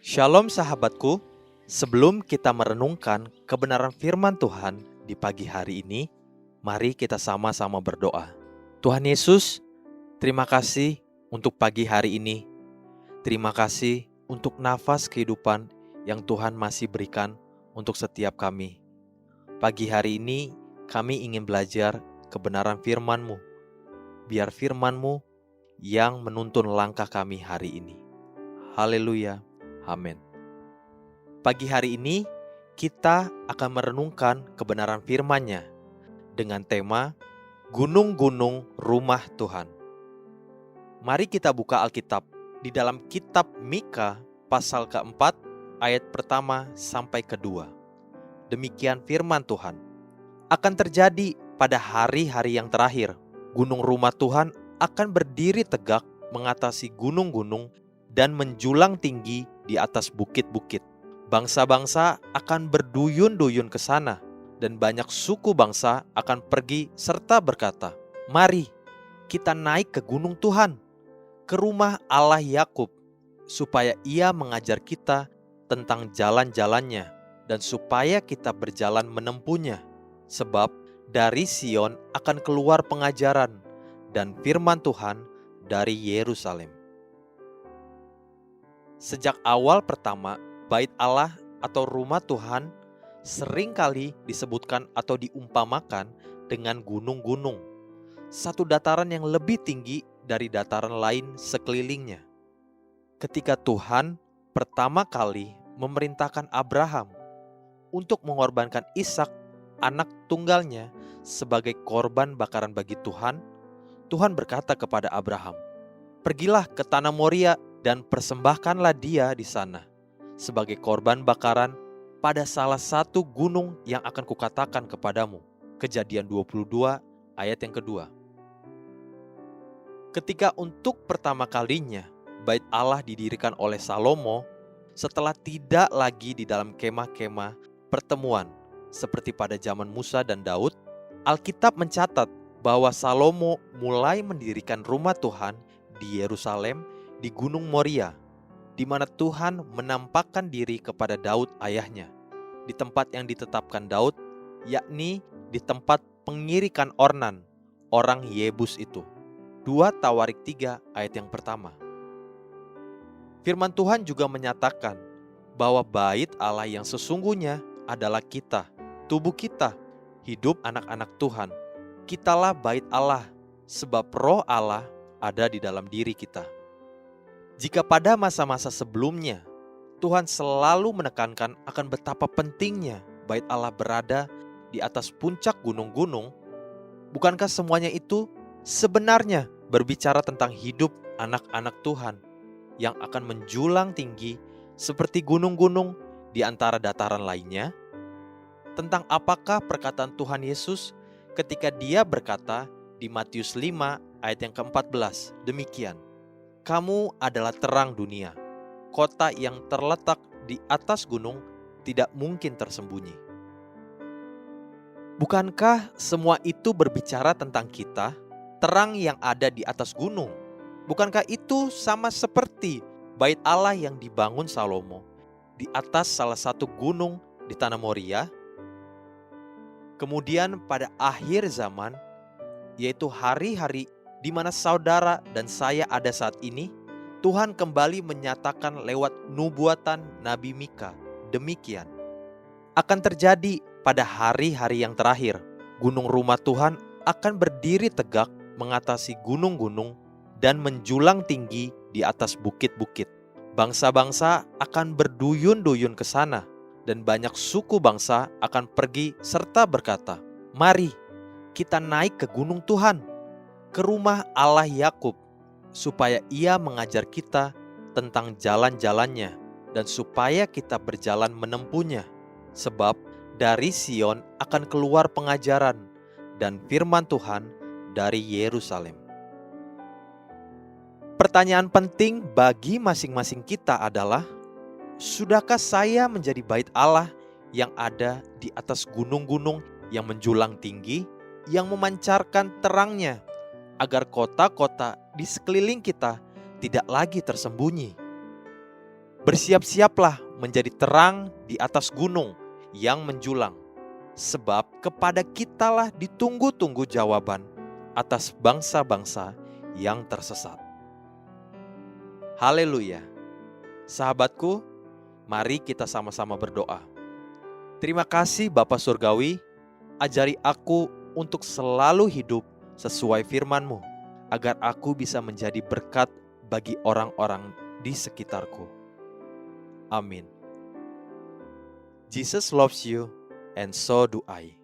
Shalom sahabatku, sebelum kita merenungkan kebenaran firman Tuhan di pagi hari ini, mari kita sama-sama berdoa. Tuhan Yesus, terima kasih untuk pagi hari ini. Terima kasih untuk nafas kehidupan yang Tuhan masih berikan untuk setiap kami. Pagi hari ini kami ingin belajar kebenaran firman-Mu. Biar firman-Mu yang menuntun langkah kami hari ini. Haleluya. Amin. Pagi hari ini kita akan merenungkan kebenaran firman-Nya dengan tema Gunung-gunung Rumah Tuhan. Mari kita buka Alkitab di dalam kitab Mika pasal keempat ayat pertama sampai kedua. Demikian firman Tuhan. Akan terjadi pada hari-hari yang terakhir, gunung rumah Tuhan akan berdiri tegak mengatasi gunung-gunung dan menjulang tinggi di atas bukit-bukit. Bangsa-bangsa akan berduyun-duyun ke sana, dan banyak suku bangsa akan pergi serta berkata, "Mari, kita naik ke gunung Tuhan, ke rumah Allah Yakub, supaya Ia mengajar kita tentang jalan-jalannya, dan supaya kita berjalan menempuhnya. Sebab dari Sion akan keluar pengajaran, dan firman Tuhan dari Yerusalem." Sejak awal pertama, Bait Allah atau rumah Tuhan seringkali disebutkan atau diumpamakan dengan gunung-gunung, satu dataran yang lebih tinggi dari dataran lain sekelilingnya. Ketika Tuhan pertama kali memerintahkan Abraham untuk mengorbankan Ishak, anak tunggalnya, sebagai korban bakaran bagi Tuhan, Tuhan berkata kepada Abraham, "Pergilah ke tanah Moria dan persembahkanlah dia di sana sebagai korban bakaran pada salah satu gunung yang akan kukatakan kepadamu." Kejadian 22 ayat yang kedua. Ketika untuk pertama kalinya Bait Allah didirikan oleh Salomo, setelah tidak lagi di dalam kemah-kemah pertemuan seperti pada zaman Musa dan Daud, Alkitab mencatat bahwa Salomo mulai mendirikan rumah Tuhan di Yerusalem di Gunung Moria, di mana Tuhan menampakkan diri kepada Daud ayahnya, di tempat yang ditetapkan Daud, yakni di tempat pengirikan Ornan, orang Yebus itu. 2 Tawarik 3 ayat yang pertama. Firman Tuhan juga menyatakan bahwa bait Allah yang sesungguhnya adalah kita, tubuh kita, hidup anak-anak Tuhan. Kitalah bait Allah, sebab roh Allah ada di dalam diri kita. Jika pada masa-masa sebelumnya Tuhan selalu menekankan akan betapa pentingnya bait Allah berada di atas puncak gunung-gunung, bukankah semuanya itu sebenarnya berbicara tentang hidup anak-anak Tuhan yang akan menjulang tinggi seperti gunung-gunung di antara dataran lainnya? Tentang apakah perkataan Tuhan Yesus ketika Dia berkata di Matius 5 ayat yang ke-14 demikian, "Kamu adalah terang dunia. Kota yang terletak di atas gunung tidak mungkin tersembunyi." Bukankah semua itu berbicara tentang kita, terang yang ada di atas gunung? Bukankah itu sama seperti bait Allah yang dibangun Salomo di atas salah satu gunung di tanah Moria? Kemudian pada akhir zaman, yaitu hari-hari di mana saudara dan saya ada saat ini, Tuhan kembali menyatakan lewat nubuatan Nabi Mika demikian. Akan terjadi pada hari-hari yang terakhir, gunung rumah Tuhan akan berdiri tegak mengatasi gunung-gunung dan menjulang tinggi di atas bukit-bukit. Bangsa-bangsa akan berduyun-duyun ke sana, dan banyak suku bangsa akan pergi serta berkata, "Mari, kita naik ke gunung Tuhan, ke rumah Allah Yakub, supaya Ia mengajar kita tentang jalan-jalannya, dan supaya kita berjalan menempuhnya. Sebab dari Sion akan keluar pengajaran, dan firman Tuhan dari Yerusalem." Pertanyaan penting bagi masing-masing kita adalah, sudahkah saya menjadi bait Allah yang ada di atas gunung-gunung yang menjulang tinggi, yang memancarkan terangnya agar kota-kota di sekeliling kita tidak lagi tersembunyi? Bersiap-siaplah menjadi terang di atas gunung yang menjulang, sebab kepada kitalah ditunggu-tunggu jawaban atas bangsa-bangsa yang tersesat. Haleluya. Sahabatku, mari kita sama-sama berdoa. Terima kasih Bapa Surgawi, ajari aku untuk selalu hidup sesuai firman-Mu, agar aku bisa menjadi berkat bagi orang-orang di sekitarku. Amin. Jesus loves you, and so do I.